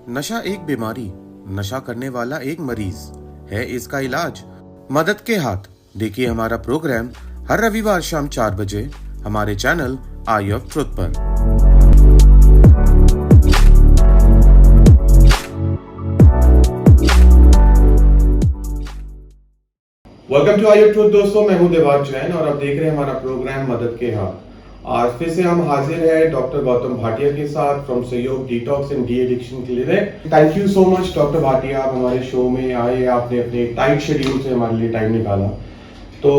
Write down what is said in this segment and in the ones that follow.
नशा एक बीमारी, नशा करने वाला एक मरीज है, इसका इलाज मदद के हाथ। देखिए हमारा प्रोग्राम हर रविवार शाम 4 बजे हमारे चैनल आई ऑफ ट्रुथ पर। Welcome to Eye of Truth दोस्तों, मैं हूं देवार जैन और आप देख रहे हैं हमारा प्रोग्राम मदद के हाथ। आज फिर से हम हाजिर हैं डॉक्टर गौतम भाटिया के साथ फ्रॉम सहयोग detox and de addiction clinic. Thank you so much doctor Bhatia, आप हमारे शो में आए, आपने अपने टाइट शेड्यूल से हमारे लिए टाइम निकाला। तो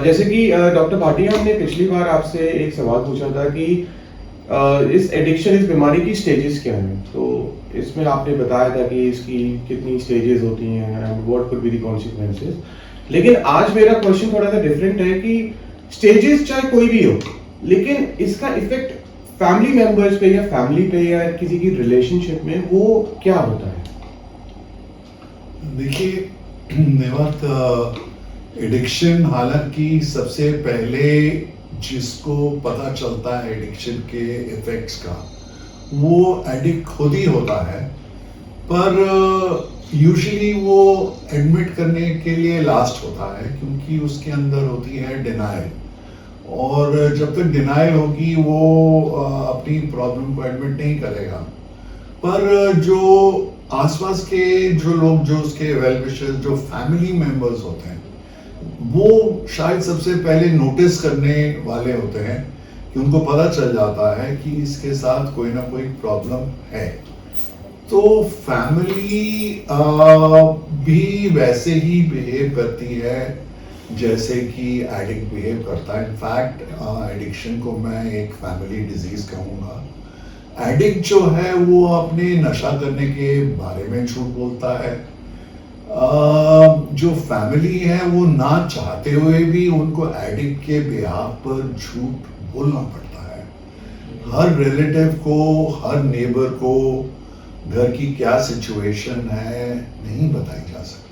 जैसे कि डॉक्टर भाटिया, हमने पिछली बार आपसे एक सवाल पूछा था कि इस एडिक्शन, इस बीमारी की स्टेजेस क्या हैं। तो इसमें आपने बताया था कि इसकी कितनी स्टेजेस होती हैं and what could be the consequences. लेकिन आज मेरा क्वेश्चन थोड़ा सा डिफरेंट है कि स्टेजेस चाहे कोई भी हो, लेकिन इसका इफेक्ट फैमिली मेंबर्स पे या फैमिली पे या किसी की रिलेशनशिप में वो क्या होता है। देखिए नेवात, एडिक्शन हालांकि सबसे पहले जिसको पता चलता है एडिक्शन के इफेक्ट्स का, वो एडिक्ट खुद ही होता है, पर यूजुअली वो एडमिट करने के लिए लास्ट होता है, क्योंकि उसके अंदर होती है डिनायल। और जब तक डिनायल होगी वो अपनी प्रॉब्लम को एडमिट नहीं करेगा। पर जो आसपास के जो लोग, जो उसके वेल विशर्स, जो फैमिली मेंबर्स होते हैं, वो शायद सबसे पहले नोटिस करने वाले होते हैं कि उनको पता चल जाता है कि इसके साथ कोई ना कोई प्रॉब्लम है। तो फैमिली भी वैसे ही बिहेव करती है जैसे कि एडिक्ट बिहेव करता है। इनफैक्ट एडिक्शन को मैं एक फैमिली डिजीज कहूँगा। एडिक्ट जो है वो अपने नशा करने के बारे में झूठ बोलता है। जो फैमिली है वो ना चाहते हुए भी उनको एडिक्ट के बिहाफ पर झूठ बोलना पड़ता है। हर रिलेटिव को, हर नेबर को घर की क्या सिचुएशन है नहीं बताई जा सकती।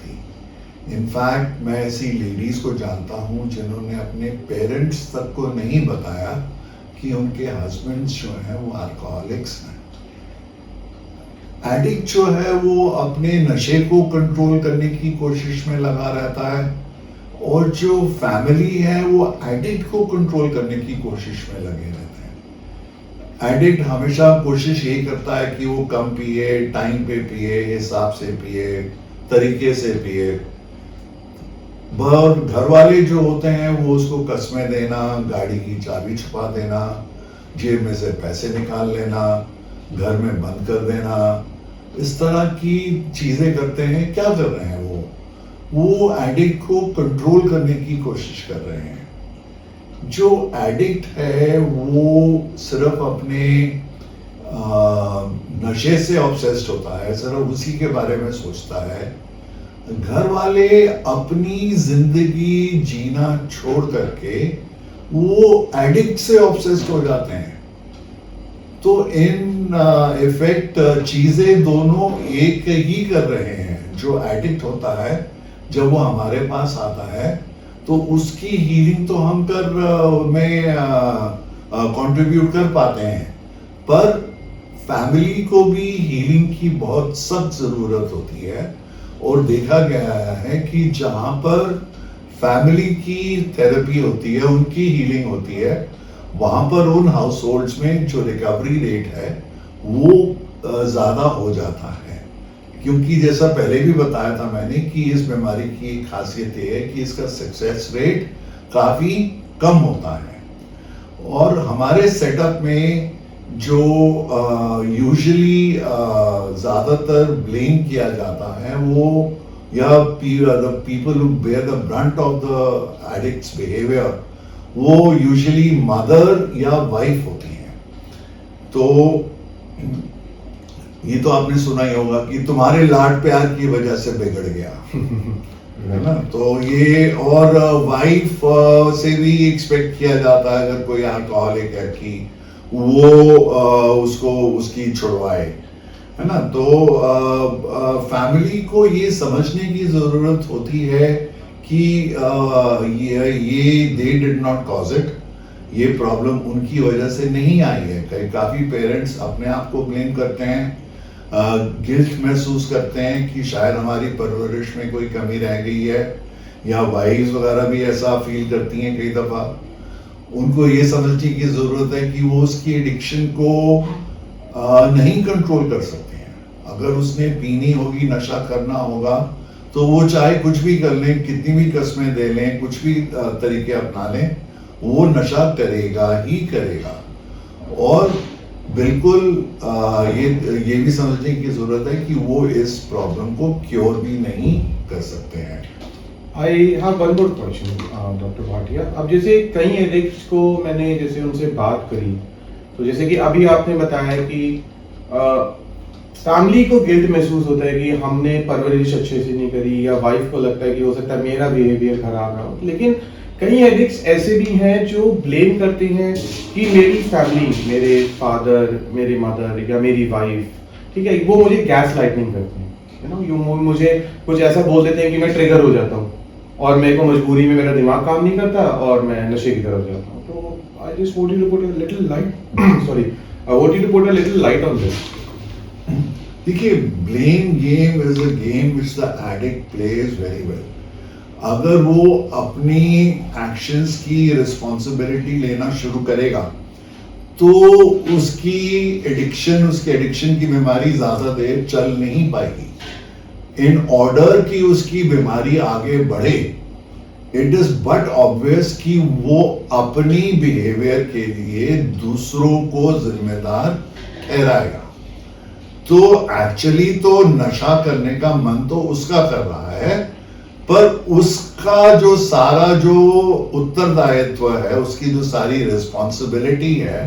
इनफैक्ट मैं ऐसी लेडीज को जानता हूं जिन्होंने अपने पेरेंट्स तक को नहीं बताया कि उनके हस्बैंड्स जो हैं वो अल्कोहलिक्स हैं। एडिक्ट जो है वो अपने नशे को कंट्रोल करने की कोशिश में लगा रहता है, और जो फैमिली है वो एडिक्ट को कंट्रोल करने की कोशिश में लगे रहते हैं। एडिक्ट हमेशा कोशिश यही करता है कि वो कम पिए, टाइम पे पिए, हिसाब से पिए, तरीके से पिए। घर वाले जो होते हैं वो उसको कस्में देना, गाड़ी की चाबी छुपा देना, जेब में से पैसे निकाल लेना, घर में बंद कर देना, इस तरह की चीजें करते हैं। क्या कर रहे हैं वो एडिक्ट को कंट्रोल करने की कोशिश कर रहे हैं। जो एडिक्ट है वो सिर्फ अपने नशे से ऑब्सेस्ड होता है, सिर्फ उसी के बारे में सोचता है। घर वाले अपनी जिंदगी जीना छोड़ करके वो एडिक्ट से ऑब्सेस्ड हो जाते हैं। तो इन इफेक्ट चीजें दोनों एक ही कर रहे हैं। जो एडिक्ट होता है, जब वो हमारे पास आता है तो उसकी हीलिंग तो हम कंट्रीब्यूट कर पाते हैं, पर फैमिली को भी हीलिंग की बहुत सख्त जरूरत होती है। और देखा गया है कि जहां पर फैमिली की थेरेपी होती है, उनकी हीलिंग होती है, वहां पर उन हाउस होल्ड्स में जो रिकवरी रेट है वो ज्यादा हो जाता है। क्योंकि जैसा पहले भी बताया था मैंने कि इस बीमारी की खासियत ये है कि इसका सक्सेस रेट काफी कम होता है। और हमारे सेटअप में जो यूजुअली ज्यादातर ब्लेम किया जाता है वो या the people who bear the brunt of the addicts behaviour, वो यूजुअली मदर या वाइफ होती हैं। तो ये तो आपने सुना ही होगा कि तुम्हारे लाड प्यार की वजह से बिगड़ गया है ना। तो ये, और वाइफ से भी एक्सपेक्ट किया जाता है अगर कोई अल्कोहलिक है कि वो उसको उसकी छुड़वाए, है ना। तो फैमिली को ये समझने की जरूरत होती है कि ये they did not cause it, ये प्रॉब्लम उनकी वजह से नहीं आई है। काफी पेरेंट्स अपने आप को ब्लेम करते हैं, गिल्ट महसूस करते हैं कि शायद हमारी परवरिश में कोई कमी रह गई है, या वाइफ्स वगैरह भी ऐसा फील करती हैं कई दफ़ा। उनको ये समझने की ज़रूरत है कि वो उसकी एडिक्शन को नहीं कंट्रोल कर सकते हैं। अगर उसने पीनी होगी, नशा करना होगा, तो वो चाहे कुछ भी कर लें, कितनी भी कस्में दे लें, कुछ भी तरीके अपना लें, वो नशा करेगा ही करेगा। और बिल्कुल ये भी समझने की ज़रूरत है कि वो इस प्रॉब्लम को क्योर भी नहीं कर सकते हैं। I have one more question doctor Bhatia. अब जैसे कई एडिक्ट्स को मैंने जैसे उनसे बात करी, तो जैसे कि अभी आपने बताया कि फैमिली को गिल्ट महसूस होता है कि हमने परवरिश अच्छे से नहीं करी, या वाइफ को लगता है कि हो सकता है मेरा बिहेवियर खराब रहा हो। लेकिन कई एडिक्ट्स ऐसे भी हैं जो ब्लेम करते हैं कि मेरी फैमिली, मेरे फादर, मेरी मदर या मेरी वाइफ, ठीक है, वो मुझे गैस लाइटनिंग करते हैं, यू नो, यू मुझे कुछ ऐसा बोल देते हैं कि मैं ट्रिगर हो जाता हूँ और मेरे को मजबूरी में मेरा दिमाग काम नहीं करता और मैं नशे की तरफ जाता हूँ। तो I just want you to put a little light sorry I want you to put a little light on this. देखिए, blame game is a game which the addict plays very well. अगर वो अपनी actions की responsibility लेना शुरू करेगा तो उसकी एडिक्शन की बीमारी ज्यादा देर चल नहीं पाएगी। इन ऑर्डर कि उसकी बीमारी आगे बढ़े, इट इज बट ऑब्वियस कि वो अपनी बिहेवियर के लिए दूसरों को जिम्मेदार ठहराएगा। तो एक्चुअली तो नशा करने का मन तो उसका कर रहा है, पर उसका जो सारा जो उत्तरदायित्व है, उसकी जो सारी रिस्पॉन्सिबिलिटी है,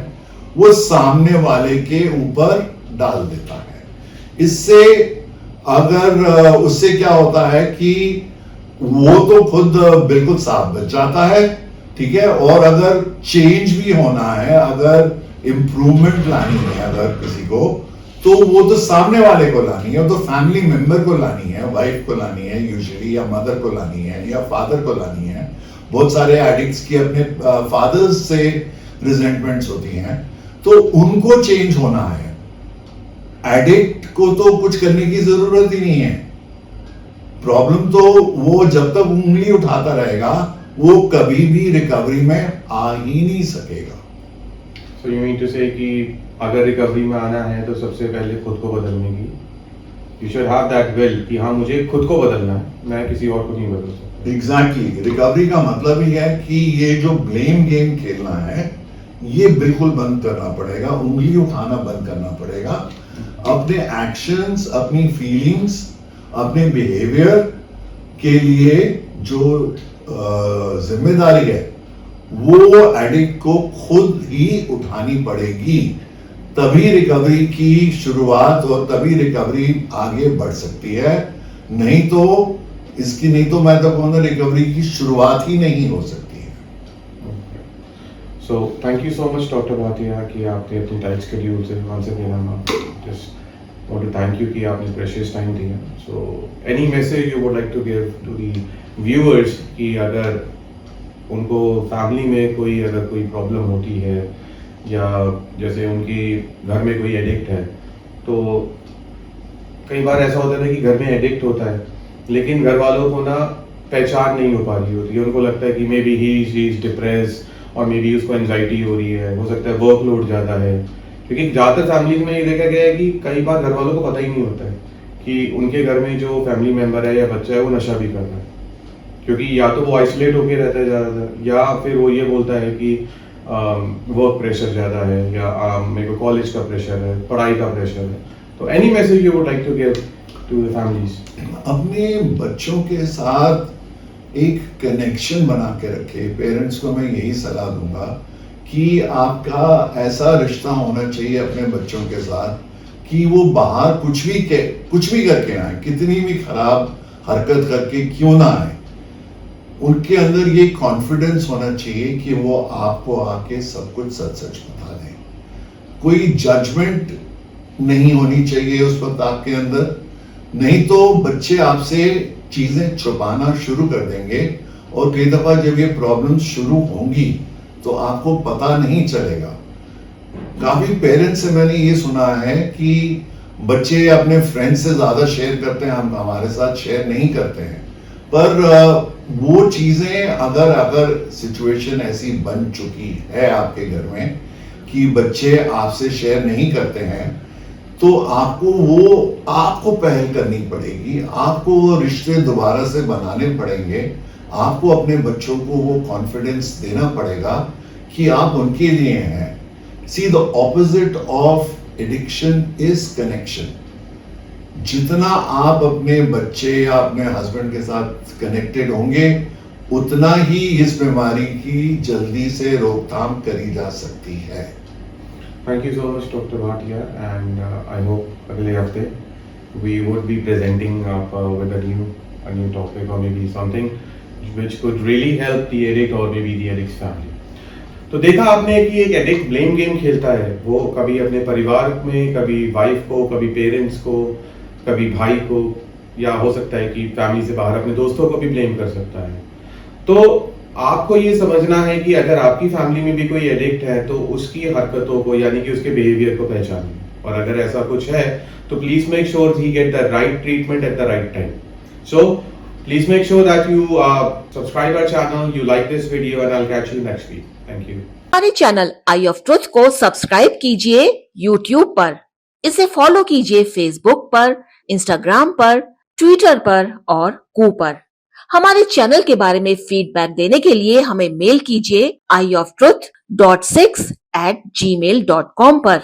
वो सामने वाले के ऊपर डाल देता है। इससे अगर उससे क्या होता है कि वो तो खुद बिल्कुल साफ बच जाता है, ठीक है, और अगर चेंज भी होना है, अगर इम्प्रूवमेंट लानी है अगर किसी को, तो वो तो सामने वाले को लानी है, तो फैमिली मेंबर को लानी है, वाइफ को लानी है यूजुअली, या मदर को लानी है, या फादर को लानी है। बहुत सारे एडिक्ट्स की अपने फादर्स से रिजेंटमेंट्स होती हैं, तो उनको चेंज होना है। एडिक्ट को तो कुछ करने की जरूरत ही नहीं है। प्रॉब्लम तो वो जब तक उंगली उठाता रहेगा, वो कभी भी रिकवरी में आ ही नहीं सकेगा। So you mean to say कि अगर रिकवरी में आना है तो सबसे पहले खुद को बदलने की, you should have that will कि हाँ मुझे खुद को बदलना है, मैं किसी और को नहीं बदल सकता। एग्जैक्टली रिकवरी का मतलब ही है कि ये जो ब्लेम गेम खेलना है, ये बिल्कुल बंद करना पड़ेगा, उंगली उठाना बंद करना पड़ेगा। अपने एक्शंस, अपनी फीलिंग्स, अपने बिहेवियर के लिए जो जिम्मेदारी है, वो एडिक्ट को खुद ही उठानी पड़ेगी। तभी रिकवरी की शुरुआत और तभी रिकवरी आगे बढ़ सकती है। नहीं तो मैं तो कहूँगा रिकवरी की शुरुआत ही नहीं हो सकती है। So thank you so much doctor Bhatia कि आपने अपनी टाइट शेड्यूल से once again हम just want to thank you कि आपने precious time दिया। So any message you would like to give to the viewers कि अगर उनको फैमिली में अगर कोई प्रॉब्लम होती है, या जैसे उनकी घर में कोई एडिक्ट है, तो कई बार ऐसा होता है कि घर में एडिक्ट होता है लेकिन घर वालों को ना पहचान नहीं हो पा रही होती है। उनको लगता है कि may be he is depress, और मे बी उसको एंजाइटी हो रही है, हो सकता है वर्कलोड ज़्यादा है। क्योंकि ज़्यादातर फैमिलीज में ये देखा गया है कि कई बार घर वालों को पता ही नहीं होता है कि उनके घर में जो फैमिली मेम्बर है या बच्चा है वो नशा भी कर रहा है, क्योंकि या तो वो आइसोलेट होकर रहता है ज़्यादातर, या फिर वो ये बोलता है कि वर्क प्रेशर ज़्यादा है, या मेरे को कॉलेज का प्रेशर है, पढ़ाई का प्रेशर है। तो any message you would like to give to the families? अपने बच्चों के साथ एक कनेक्शन बना के रखे। पेरेंट्स को मैं यही सलाह दूंगा कि आपका ऐसा रिश्ता होना चाहिए अपने बच्चों के साथ कि वो बाहर कुछ भी करके आए, कितनी भी खराब हरकत करके क्यों ना आए, उनके अंदर ये कॉन्फिडेंस होना चाहिए कि वो आपको आके सब कुछ सच सच बता दें। कोई जजमेंट नहीं होनी चाहिए उस वक्त आपके अंदर, नहीं तो बच्चे आपसे चीजें छुपाना शुरू कर देंगे, और कई दफा जब ये प्रॉब्लम शुरू होंगी तो आपको पता नहीं चलेगा। काफी पेरेंट्स से मैंने ये सुना है कि बच्चे अपने फ्रेंड से ज्यादा शेयर करते हैं, हम हमारे साथ शेयर नहीं करते हैं। पर वो चीजें अगर अगर सिचुएशन ऐसी बन चुकी है आपके घर में कि बच्चे आपसे शेयर नहीं करते हैं, तो आपको पहल करनी पड़ेगी, आपको वो रिश्ते दोबारा से बनाने पड़ेंगे, आपको अपने बच्चों को वो कॉन्फिडेंस देना पड़ेगा कि आप उनके लिए हैं। See the opposite of addiction is connection. जितना आप अपने बच्चे या अपने हस्बैंड के साथ कनेक्टेड होंगे, उतना ही इस बीमारी की जल्दी से रोकथाम करी जा सकती है। Thank you so much, Dr. Bhatia, and I hope अगले हफ्ते we would be presenting up with a new topic or maybe something which could really help the addict or maybe the addict's family. तो देखा आपने कि एक addict blame game खेलता है, वो कभी अपने परिवार में, कभी वाइफ को, कभी पेरेंट्स को, कभी भाई को, या हो सकता है कि फैमिली से बाहर अपने दोस्तों को भी ब्लेम कर सकता है। तो आपको ये समझना है कि अगर आपकी फैमिली में भी कोई एडिक्ट है तो उसकी हरकतों को यानी कि उसके बिहेवियर को पहचानिए, और अगर ऐसा कुछ है तो please make sure he get the right treatment at the right time. So please make sure that you subscribe our channel, you like this video, and I will catch you next week. Thank you. हमारे channel Eye of Truth को subscribe कीजिए YouTube पर, इसे follow कीजिए Facebook पर, Instagram पर, Twitter पर और कू पर। हमारे चैनल के बारे में फीडबैक देने के लिए हमें मेल कीजिए ioftruth.6@gmail.com पर।